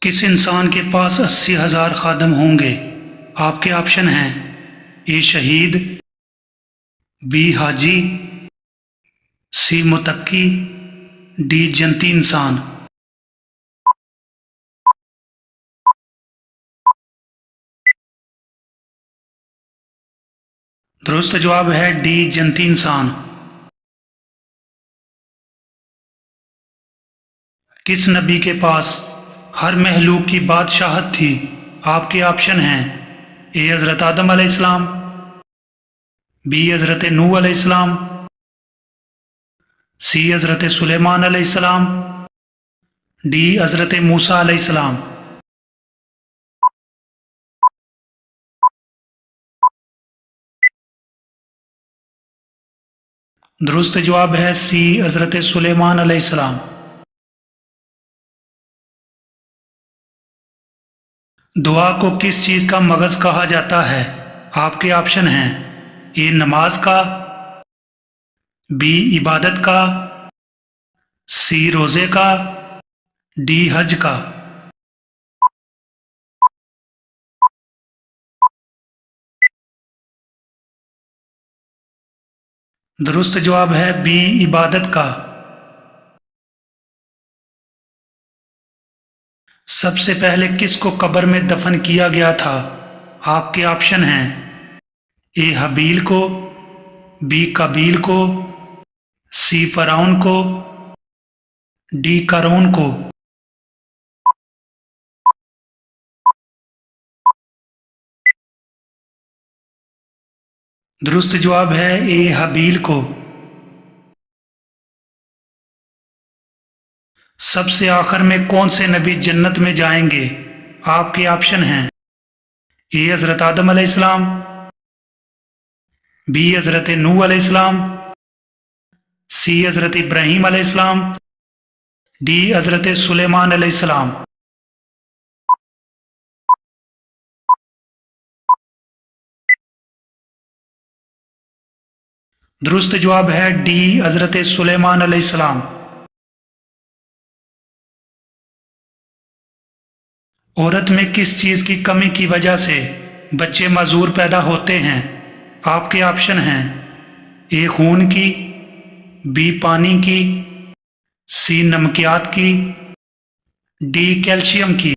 کس انسان کے پاس 80,000 خادم ہوں گے؟ آپ کے آپشن ہیں: اے شہید، بی حاجی، سی متقی، ڈی جنتی انسان۔ درست جواب ہے ڈی جنتی انسان۔ کس نبی کے پاس ہر مخلوق کی بادشاہت تھی؟ آپ کے آپشن ہیں: اے حضرت آدم علیہ السلام، بی حضرت نوح علیہ السلام، سی حضرت سلیمان علیہ السلام، ڈی حضرت موسیٰ علیہ السلام۔ درست جواب ہے سی حضرت سلیمان علیہ السلام۔ دعا کو کس چیز کا مغز کہا جاتا ہے؟ آپ کے آپشن ہیں: اے نماز کا، بی عبادت کا، سی روزے کا، ڈی حج کا۔ درست جواب ہے بی عبادت کا۔ سب سے پہلے کس کو قبر میں دفن کیا گیا تھا؟ آپ کے آپشن ہیں: اے حابیل کو، بی قابیل کو، سی فرعون کو، ڈی قارون کو۔ درست جواب ہے اے حابیل کو۔ سب سے آخر میں کون سے نبی جنت میں جائیں گے؟ آپ کے آپشن ہیں: اے حضرت آدم علیہ السلام، بی حضرت نوح علیہ السلام، سی حضرت ابراہیم علیہ السلام، ڈی حضرت سلیمان علیہ السلام۔ درست جواب ہے ڈی حضرت سلیمان علیہ السلام۔ عورت میں کس چیز کی کمی کی وجہ سے بچے معذور پیدا ہوتے ہیں؟ آپ کے آپشن ہیں: اے خون کی، بی پانی کی، سی نمکیات کی، ڈی کیلشیم کی۔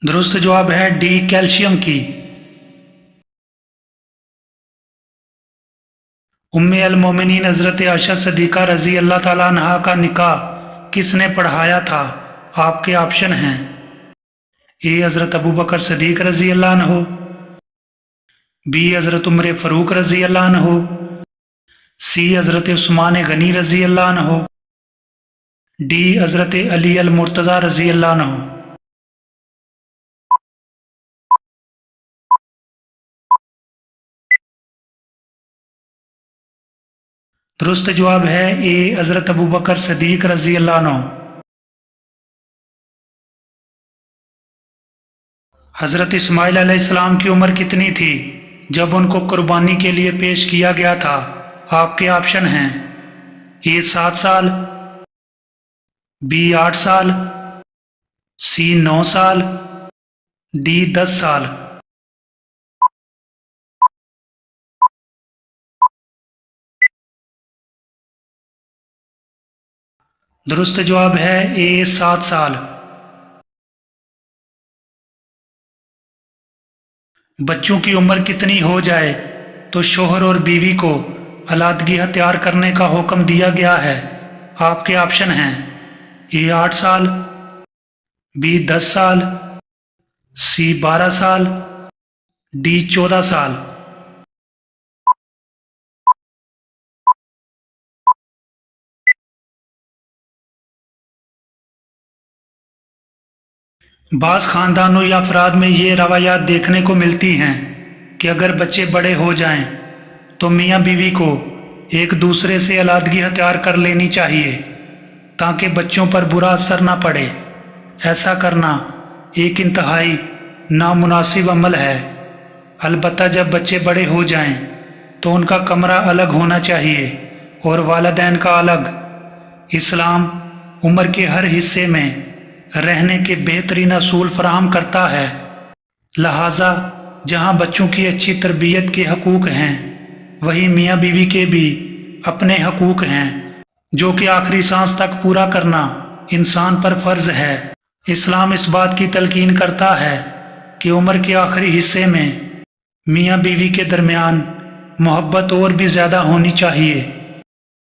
درست جواب ہے ڈی کیلشیم کی۔ ام المومنین حضرت عائشہ صدیقہ رضی اللہ تعالیٰ عنہا کا نکاح کس نے پڑھایا تھا؟ آپ کے آپشن ہیں: اے حضرت ابوبکر صدیق رضی اللہ عنہ، بی حضرت عمر فاروق رضی اللہ عنہ، سی حضرت عثمان غنی رضی اللہ عنہ، ڈی حضرت علی المرتضیٰ رضی اللہ عنہ۔ درست جواب ہے اے حضرت ابوبکر صدیق رضی اللہ عنہ۔ حضرت اسماعیل علیہ السلام کی عمر کتنی تھی جب ان کو قربانی کے لیے پیش کیا گیا تھا؟ آپ کے آپشن ہیں: اے 7 سال، بی 8 سال، سی 9 سال، ڈی 10 سال۔ درست جواب ہے اے 7 سال۔ بچوں کی عمر کتنی ہو جائے تو شوہر اور بیوی کو علیحدگی اختیار کرنے کا حکم دیا گیا ہے؟ آپ کے آپشن ہیں: اے 8 سال، بی 10 سال، سی 12 سال، ڈی 14 سال۔ بعض خاندانوں یا افراد میں یہ روایات دیکھنے کو ملتی ہیں کہ اگر بچے بڑے ہو جائیں تو میاں بیوی کو ایک دوسرے سے علیحدگی اختیار کر لینی چاہیے تاکہ بچوں پر برا اثر نہ پڑے۔ ایسا کرنا ایک انتہائی نامناسب عمل ہے، البتہ جب بچے بڑے ہو جائیں تو ان کا کمرہ الگ ہونا چاہیے اور والدین کا الگ۔ اسلام عمر کے ہر حصے میں رہنے کے بہترین اصول فراہم کرتا ہے، لہٰذا جہاں بچوں کی اچھی تربیت کے حقوق ہیں وہیں میاں بیوی کے بھی اپنے حقوق ہیں، جو کہ آخری سانس تک پورا کرنا انسان پر فرض ہے۔ اسلام اس بات کی تلقین کرتا ہے کہ عمر کے آخری حصے میں میاں بیوی کے درمیان محبت اور بھی زیادہ ہونی چاہیے۔